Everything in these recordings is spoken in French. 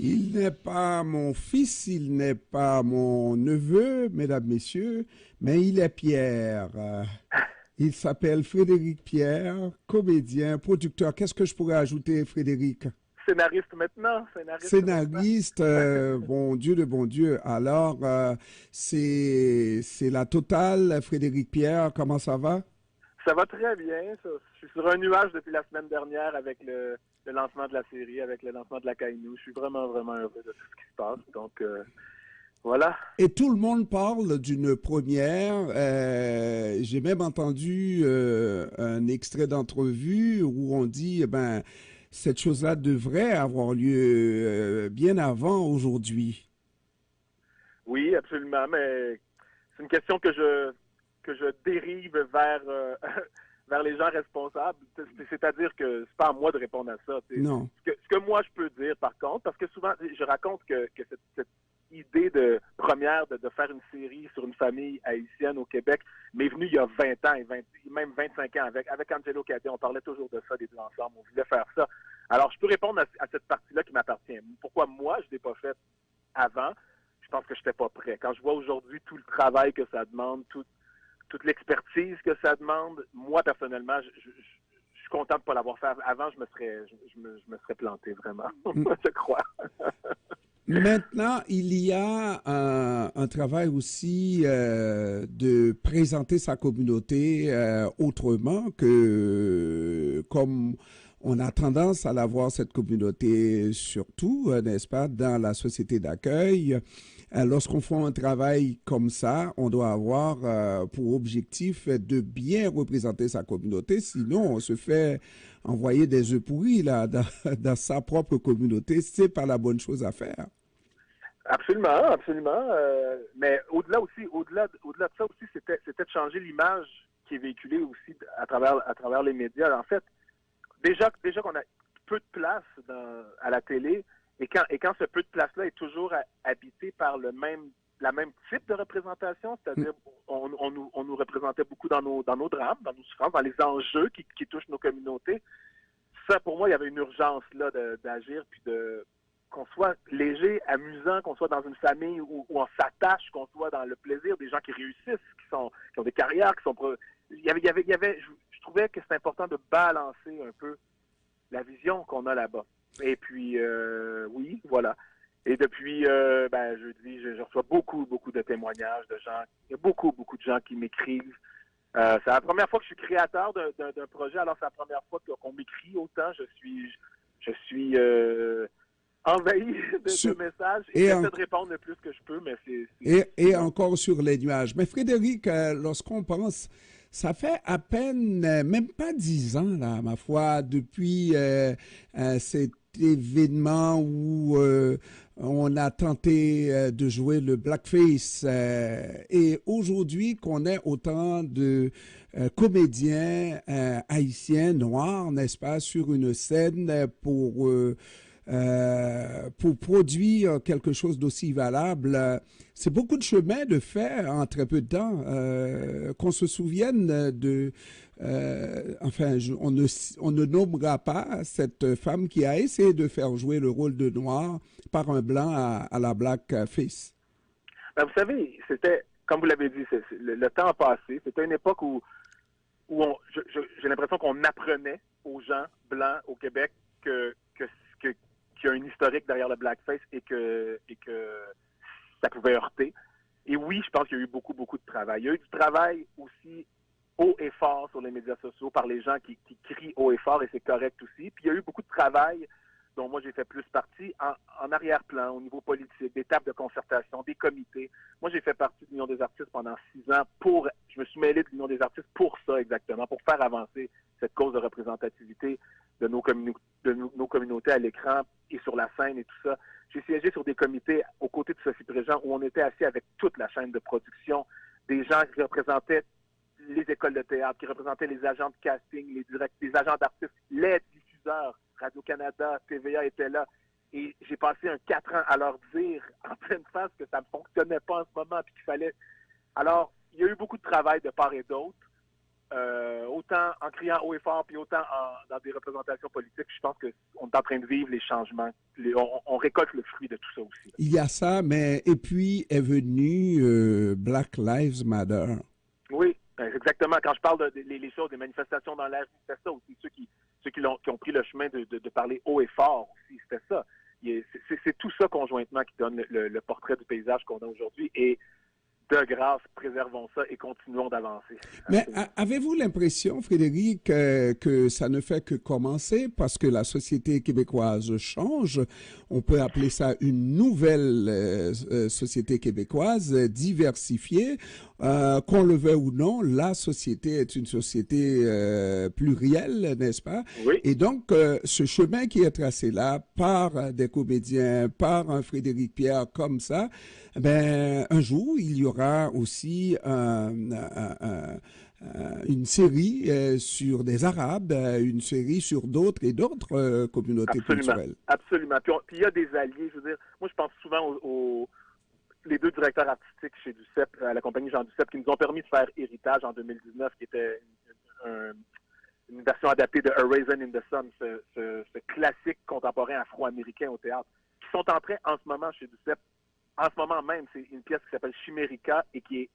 Il n'est pas mon fils, il n'est pas mon neveu, mesdames, messieurs, mais il est Pierre. Il s'appelle Frédéric Pierre, comédien, producteur. Qu'est-ce que je pourrais ajouter, Frédéric? Scénariste maintenant, scénariste maintenant. Scénariste, bon Dieu de bon Dieu. Alors, c'est la totale, Frédéric Pierre. Comment ça va? Ça va très bien. Je suis sur un nuage depuis la semaine dernière avec le lancement de la série, avec le lancement de la Kainu. Je suis vraiment, vraiment heureux de tout ce qui se passe. Donc, voilà. Et tout le monde parle d'une première. J'ai même entendu un extrait d'entrevue où on dit, eh ben, cette chose-là devrait avoir lieu bien avant aujourd'hui. Oui, absolument. Mais c'est une question que je dérive vers, vers les gens responsables. C'est-à-dire que c'est pas à moi de répondre à ça. Non. Ce que moi je peux dire, par contre, parce que souvent, je raconte que cette idée de première de faire une série sur une famille haïtienne au Québec m'est venue il y a 20 ans et même 25 ans avec Angelo Cadet. On parlait toujours de ça, les deux ensemble. On voulait faire ça. Alors, je peux répondre à cette partie-là qui m'appartient. Pourquoi moi, je ne l'ai pas faite avant? Je pense que je n'étais pas prêt. Quand je vois aujourd'hui tout le travail que ça demande, toute l'expertise que ça demande, moi, personnellement, je suis content de ne pas l'avoir fait. Avant, je me serais planté, vraiment, je crois. Maintenant, il y a un travail aussi de présenter sa communauté autrement que comme on a tendance à la voir, cette communauté, surtout, n'est-ce pas, dans la société d'accueil. Lorsqu'on fait un travail comme ça, on doit avoir pour objectif de bien représenter sa communauté, sinon on se fait envoyer des œufs pourris là, dans sa propre communauté. C'est pas la bonne chose à faire. Absolument, absolument. Mais au-delà de ça aussi, c'était de changer l'image qui est véhiculée aussi à travers les médias. En fait, déjà qu'on a peu de place à la télé, et quand ce peu de place-là est toujours habité par la même type de représentation, c'est-à-dire on nous représentait beaucoup dans nos drames, dans nos souffrances, dans les enjeux qui touchent nos communautés. Ça, pour moi, il y avait une urgence là d'agir, puis qu'on soit léger, amusant, qu'on soit dans une famille où on s'attache, qu'on soit dans le plaisir, des gens qui réussissent, qui ont des carrières, qui sont... Je trouvais que c'est important de balancer un peu la vision qu'on a là-bas. Et puis, oui, voilà. Et depuis, jeudi, je reçois beaucoup, beaucoup de témoignages de gens. Il y a beaucoup, beaucoup de gens qui m'écrivent. C'est la première fois que je suis créateur d'un projet. Alors, c'est la première fois qu'on m'écrit autant. Je suis envahi de messages et j'essaie de répondre le plus que je peux, mais et encore sur les nuages. Mais Frédéric, lorsqu'on pense, ça fait à peine, même pas 10 ans, là, ma foi, depuis cet événement où on a tenté de jouer le blackface et aujourd'hui qu'on ait autant de comédiens haïtiens noirs, n'est-ce pas, sur une scène pour produire quelque chose d'aussi valable. C'est beaucoup de chemin de faire en très peu de temps. Qu'on se souvienne de... on ne nommera pas cette femme qui a essayé de faire jouer le rôle de noir par un blanc à la blackface. Ben, vous savez, c'était, comme vous l'avez dit, le temps a passé. C'était une époque où j'ai l'impression qu'on apprenait aux gens blancs au Québec qu'il y a un historique derrière le blackface et que ça pouvait heurter. Et oui, je pense qu'il y a eu beaucoup, beaucoup de travail. Il y a eu du travail aussi haut et fort sur les médias sociaux par les gens qui crient haut et fort, et c'est correct aussi. Puis il y a eu beaucoup de travail dont moi j'ai fait plus partie en arrière-plan, au niveau politique, des tables de concertation, des comités. Moi, j'ai fait partie de l'Union des artistes pendant 6 ans je me suis mêlé de l'Union des artistes pour ça exactement, pour faire avancer cette cause de représentativité de nos communautés à l'écran et sur la scène et tout ça. J'ai siégé sur des comités aux côtés de Sophie Préjean où on était assis avec toute la chaîne de production, des gens qui représentaient les écoles de théâtre, qui représentaient les agents de casting, les agents d'artistes, les diffuseurs. Radio-Canada, TVA étaient là. Et j'ai passé 4 ans à leur dire en pleine face que ça ne fonctionnait pas en ce moment puis qu'il fallait... Alors, il y a eu beaucoup de travail de part et d'autre. autant en criant haut et fort, puis autant dans des représentations politiques. Je pense qu'on est en train de vivre les changements. On récolte le fruit de tout ça aussi. Il y a ça, mais et puis est venu Black Lives Matter. Oui, exactement. Quand je parle les choses, des manifestations dans l'air, c'était ça aussi. Ceux qui ont pris le chemin de parler haut et fort aussi, c'était ça. C'est tout ça conjointement qui donne le portrait du paysage qu'on a aujourd'hui. Et de grâce, préservons ça et continuons d'avancer. Mais avez-vous l'impression, Frédéric, que ça ne fait que commencer parce que la société québécoise change? On peut appeler ça une nouvelle société québécoise diversifiée. Qu'on le veuille ou non, la société est une société plurielle, n'est-ce pas? Oui. Et donc, ce chemin qui est tracé là par des comédiens, par un Frédéric Pierre comme ça, ben, un jour, il y aura aussi une série sur des Arabes, une série sur d'autres et d'autres communautés culturelles. Absolument. Puis il y a des alliés. Je veux dire, moi, je pense souvent les deux directeurs artistiques chez Duceppe, à la compagnie Jean Duceppe, qui nous ont permis de faire Héritage en 2019, qui était une version adaptée de A Raisin in the Sun, ce classique contemporain afro-américain au théâtre, qui sont en train, en ce moment, chez Duceppe, en ce moment même, c'est une pièce qui s'appelle Chimérica et qui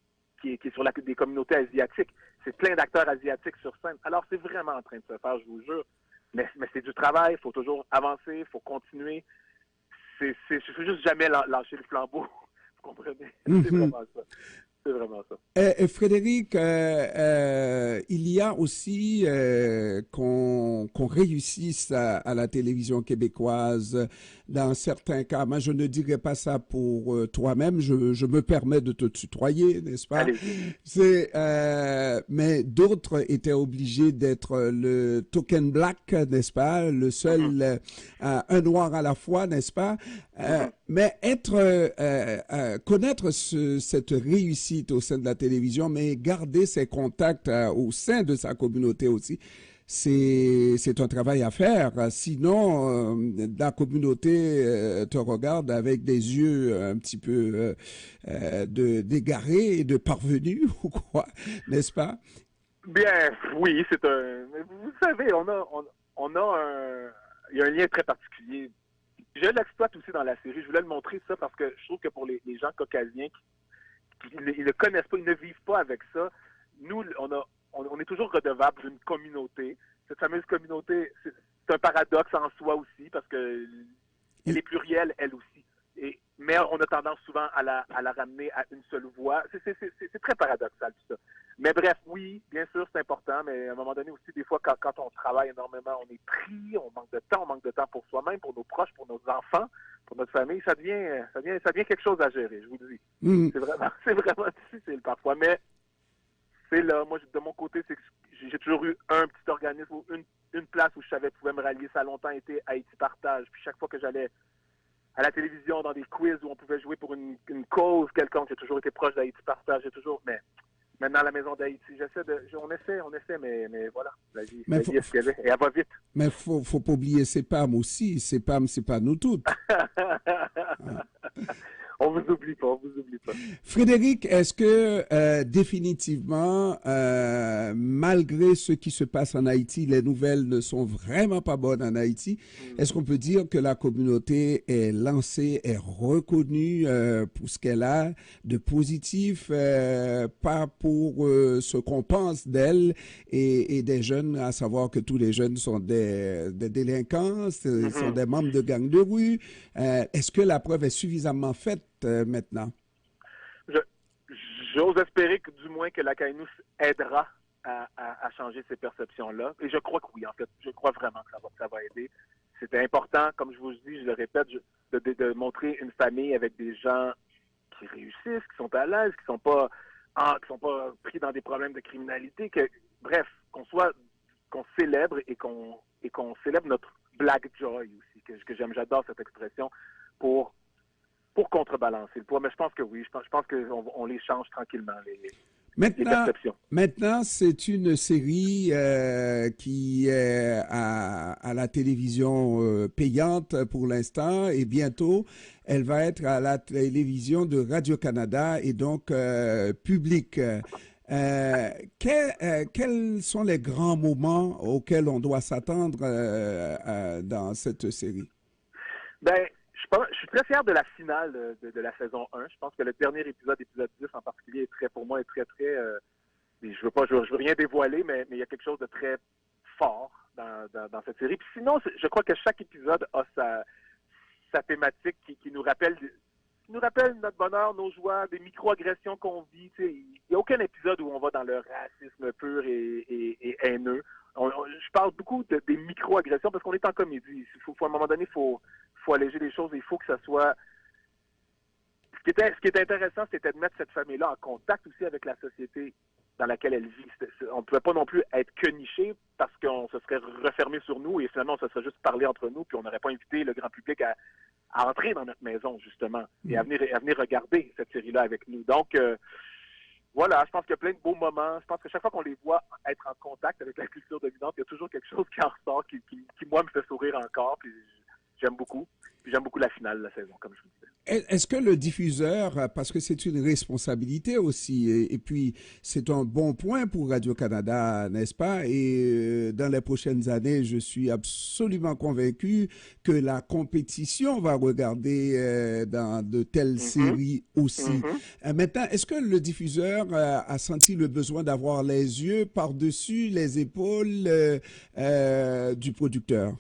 est sur des communautés asiatiques. C'est plein d'acteurs asiatiques sur scène. Alors, c'est vraiment en train de se faire, je vous jure. Mais c'est du travail, il faut toujours avancer, il faut continuer. Il faut juste jamais lâcher le flambeau. Vous comprenez? C'est vraiment ça. C'est vraiment ça. Frédéric, il y a aussi qu'on réussisse à la télévision québécoise dans certains cas. Moi, je ne dirais pas ça pour toi-même. Je me permets de te tutoyer, n'est-ce pas? Mais d'autres étaient obligés d'être le token black, n'est-ce pas? Le seul un noir à la fois, n'est-ce pas? Mais connaître cette réussite au sein de la télévision, mais garder ses contacts au sein de sa communauté aussi, c'est un travail à faire. Sinon, la communauté te regarde avec des yeux un petit peu d'égarés et de parvenus ou quoi, n'est-ce pas? Bien, oui, c'est un... Vous savez, il y a un lien très particulier. Je l'exploite aussi dans la série. Je voulais le montrer ça parce que je trouve que pour les gens caucasiens qui ne connaissent pas, ils ne vivent pas avec ça, nous, on est toujours redevable d'une communauté. Cette fameuse communauté, c'est un paradoxe en soi aussi parce que elle est plurielle, elle aussi. Mais on a tendance souvent à la ramener à une seule voix. C'est très paradoxal tout ça. Mais bref, oui, bien sûr, c'est important, mais à un moment donné aussi, des fois, quand on travaille énormément, on est pris, on manque de temps pour soi-même, pour nos proches, pour nos enfants, pour notre famille. Ça devient quelque chose à gérer, je vous le dis. C'est vraiment difficile parfois, mais c'est là. Moi, de mon côté, c'est que j'ai toujours eu un petit organisme ou une place où je savais que je pouvais me rallier. Ça a longtemps été Haïti Partage. Puis chaque fois que j'allais à la télévision, dans des quiz où on pouvait jouer pour une cause quelconque, j'ai toujours été proche d'Haïti Partage. Mais maintenant, à la maison d'Haïti, on essaie, mais voilà, la vie est ce qu'elle est, et elle va vite. Mais faut pas oublier CEPAM aussi. CEPAM, c'est pas nous toutes. On vous oublie pas. Frédéric, est-ce que définitivement, malgré ce qui se passe en Haïti, les nouvelles ne sont vraiment pas bonnes en Haïti, est-ce qu'on peut dire que la communauté est lancée, est reconnue pour ce qu'elle a de positif, pas pour ce qu'on pense d'elle et des jeunes, à savoir que tous les jeunes sont des délinquants, sont des membres de gangs de rue. Est-ce que la preuve est suffisamment faite maintenant? J'ose espérer que du moins que la CAINUS aidera à changer ces perceptions-là. Et je crois que oui, en fait. Je crois vraiment que ça va aider. C'était important, comme je vous dis, je le répète, de montrer une famille avec des gens qui réussissent, qui sont à l'aise, qui sont pas pris dans des problèmes de criminalité. Bref, qu'on célèbre et qu'on célèbre notre Black Joy aussi, que j'aime. J'adore cette expression pour contrebalancer le poids. Mais je pense que oui, je pense qu'on les change tranquillement, les perceptions. Maintenant, c'est une série qui est à la télévision payante pour l'instant et bientôt, elle va être à la télévision de Radio-Canada et donc publique. Quels sont les grands moments auxquels on doit s'attendre dans cette série? Ben, je suis très fier de la finale de la saison 1. Je pense que le dernier épisode 10 en particulier, est très, pour moi, est très, très... je veux rien dévoiler, mais il y a quelque chose de très fort dans cette série. Puis sinon, je crois que chaque épisode a sa thématique qui nous rappelle notre bonheur, nos joies, des micro-agressions qu'on vit. Il n'y a aucun épisode où on va dans le racisme pur et haineux. Je parle beaucoup des micro-agressions parce qu'on est en comédie. À un moment donné, il faut alléger les choses. Il faut que ça soit... Ce qui était intéressant, c'était de mettre cette famille-là en contact aussi avec la société dans laquelle elle vit. On ne pouvait pas non plus être que niché parce qu'on se serait refermé sur nous et finalement, on se serait juste parlé entre nous puis on n'aurait pas invité le grand public à entrer dans notre maison, justement, et à venir regarder cette série-là avec nous. Donc, voilà, je pense qu'il y a plein de beaux moments. Je pense que chaque fois qu'on les voit être en contact avec la culture dominante, il y a toujours quelque chose qui en ressort, qui moi, me fait sourire encore, puis j'aime beaucoup. Puis j'aime beaucoup la finale de la saison, comme je vous disais. Est-ce que le diffuseur, parce que c'est une responsabilité aussi, et puis c'est un bon point pour Radio-Canada, n'est-ce pas? Et dans les prochaines années, je suis absolument convaincu que la compétition va regarder dans de telles séries aussi. Maintenant, est-ce que le diffuseur a senti le besoin d'avoir les yeux par-dessus les épaules du producteur?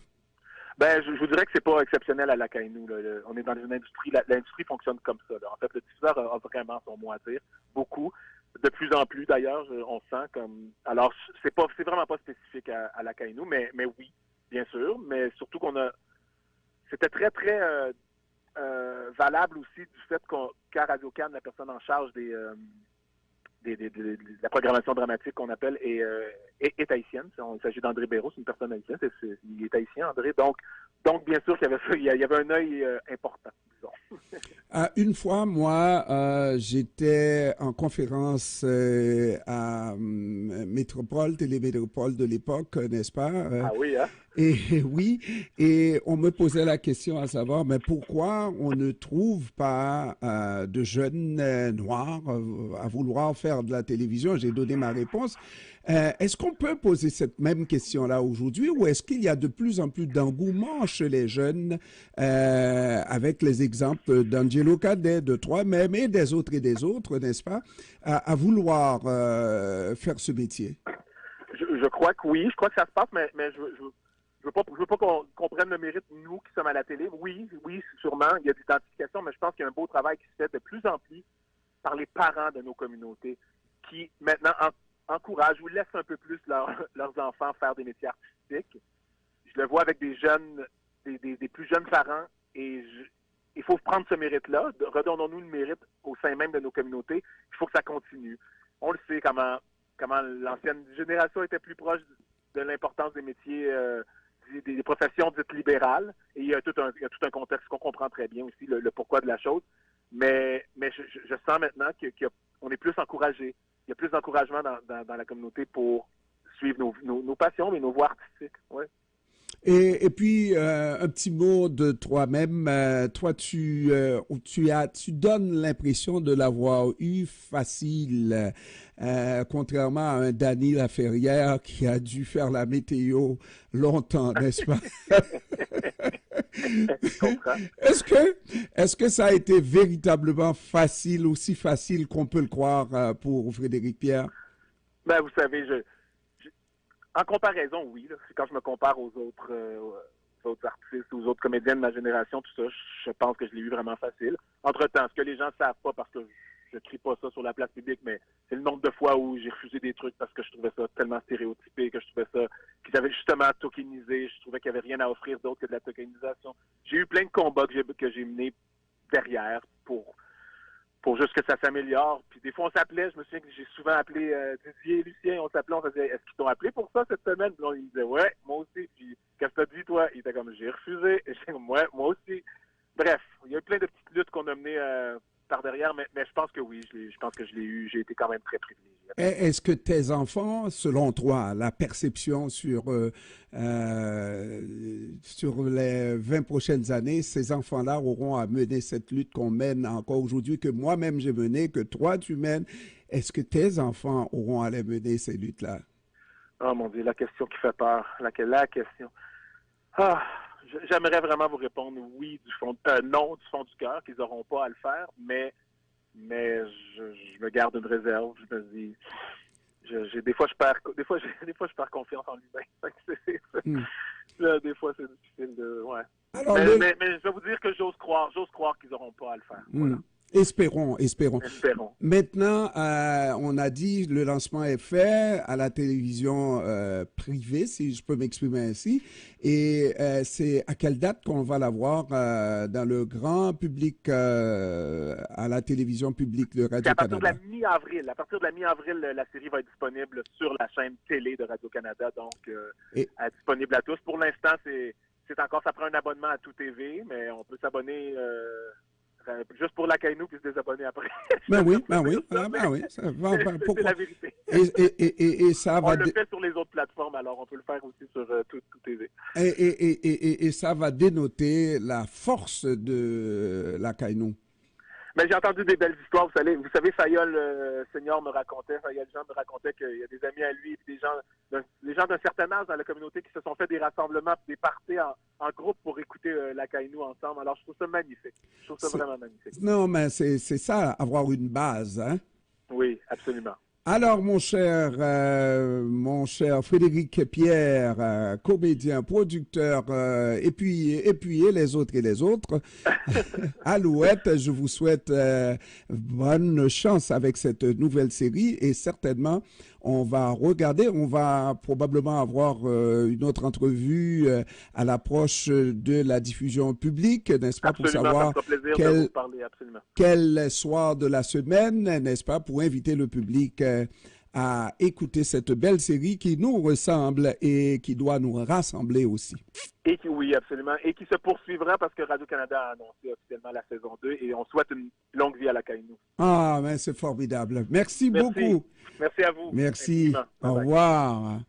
Ben, je vous dirais que c'est pas exceptionnel à Lacaille-nous. On est dans une industrie, l'industrie fonctionne comme ça. Là. En fait, le diffuseur a vraiment son mot à dire, beaucoup. De plus en plus, d'ailleurs, on sent comme... Alors, c'est vraiment pas spécifique à Lacaille-nous, mais oui, bien sûr. Mais surtout c'était très, très valable aussi du fait qu'à Radio-Can, la personne en charge de la programmation dramatique qu'on appelle est haïtienne. Il s'agit d'André Béraud, c'est une personne haïtienne. Il est haïtien, André. Donc bien sûr qu'il y avait ça. Il y avait un œil important, disons. Une fois, moi, j'étais en conférence à Métropole, Télémétropole de l'époque, n'est-ce pas? Ah oui, hein? Et oui, et on me posait la question à savoir, mais pourquoi on ne trouve pas de jeunes noirs à vouloir faire de la télévision? J'ai donné ma réponse. Est-ce qu'on peut poser cette même question-là aujourd'hui ou est-ce qu'il y a de plus en plus d'engouement chez les jeunes avec les exemples d'Angelo Cadet, de toi-même et des autres, n'est-ce pas, à vouloir faire ce métier? Je crois que oui, je crois que ça se passe, mais je veux pas qu'on prenne le mérite, nous qui sommes à la télé. Oui, sûrement, il y a d'identification, mais je pense qu'il y a un beau travail qui se fait de plus en plus par les parents de nos communautés qui, maintenant, encouragent ou laissent un peu plus leurs enfants faire des métiers artistiques. Je le vois avec des jeunes, des plus jeunes parents, et il faut prendre ce mérite-là. Redonnons-nous le mérite au sein même de nos communautés. Il faut que ça continue. On le sait comment l'ancienne génération était plus proche de l'importance des métiers, des professions dites libérales. Et il y a tout un contexte qu'on comprend très bien aussi, le pourquoi de la chose. Mais je sens maintenant qu'on est plus encouragé. Il y a plus d'encouragement dans la communauté pour suivre nos passions et nos voies artistiques. Ouais. Et puis, un petit mot de toi-même. Toi, tu donnes l'impression de l'avoir eu facile, contrairement à un Danny Laferrière qui a dû faire la météo longtemps, n'est-ce pas? Je comprends. Est-ce que ça a été véritablement facile, aussi facile qu'on peut le croire pour Frédéric Pierre? Ben, vous savez, en comparaison, oui. Là, quand je me compare aux autres artistes, aux autres comédiens de ma génération, tout ça, je pense que je l'ai eu vraiment facile. Entre-temps, ce que les gens ne savent pas, parce que je crie pas ça sur la place publique, mais c'est le nombre de fois où j'ai refusé des trucs parce que je trouvais ça tellement stéréotypé, que je trouvais ça qu'ils avaient justement tokenisé, je trouvais qu'il n'y avait rien à offrir d'autre que de la tokenisation. J'ai eu plein de combats que j'ai menés derrière pour juste que ça s'améliore. Puis des fois, on s'appelait, je me souviens que j'ai souvent appelé Didier et Lucien, on s'appelait, on faisait, est-ce qu'ils t'ont appelé pour ça cette semaine? Puis là, ils me disaient, ouais, moi aussi. Puis, qu'est-ce que t'as dit, toi? Il était comme, j'ai refusé. Et j'étais comme, ouais, moi aussi. Bref, il y a eu plein de petites luttes qu'on a menées par derrière, mais je pense que oui, je pense que je l'ai eu, j'ai été quand même très privilégié. Est-ce que tes enfants, selon toi, la perception sur les 20 prochaines années, ces enfants-là auront à mener cette lutte qu'on mène encore aujourd'hui, que moi-même j'ai menée, que toi tu mènes, est-ce que tes enfants auront à les mener ces luttes-là? Oh mon Dieu, la question qui fait peur. La question. Ah, j'aimerais vraiment vous répondre oui non du fond du cœur, qu'ils n'auront pas à le faire, mais je me garde une réserve. Je me dis, des fois je perds confiance en l'humain. Des fois c'est difficile de, ouais. Alors, mais je vais vous dire que j'ose croire qu'ils n'auront pas à le faire. Voilà. Espérons. Espérons. Maintenant, on a dit le lancement est fait à la télévision privée, si je peux m'exprimer ainsi. Et c'est à quelle date qu'on va la voir dans le grand public à la télévision publique de Radio-Canada? À partir de la mi-avril, la série va être disponible sur la chaîne télé de Radio-Canada, donc disponible à tous. Pour l'instant, ça prend un abonnement à Tout TV, mais on peut s'abonner juste pour la Kainu puis se désabonner après. Ben oui. C'est la vérité. Et ça va... On le fait sur les autres plateformes, alors on peut le faire aussi sur Tout TV. Et ça va dénoter la force de la Kainu. Mais j'ai entendu des belles histoires. Vous savez, Fayol Senior Fayol Jean me racontait qu'il y a des amis à lui, des gens d'un certain âge dans la communauté qui se sont fait des rassemblements, des parties en groupe pour écouter la Kainu ensemble. Alors, je trouve ça magnifique. Je trouve ça vraiment magnifique. Non, mais c'est ça, avoir une base, hein? Oui, absolument. Alors, mon cher Frédéric Pierre, comédien, producteur, et puis les autres, Alouette, je vous souhaite bonne chance avec cette nouvelle série et certainement, on va probablement avoir une autre entrevue à l'approche de la diffusion publique, n'est-ce pas, absolument, pour savoir quel soir de la semaine, n'est-ce pas, pour inviter le public à écouter cette belle série qui nous ressemble et qui doit nous rassembler aussi. Oui, absolument. Et qui se poursuivra parce que Radio-Canada a annoncé officiellement la saison 2 et on souhaite une longue vie à la Kainu. Ah, mais c'est formidable. Merci beaucoup. Merci à vous. Merci. Au revoir.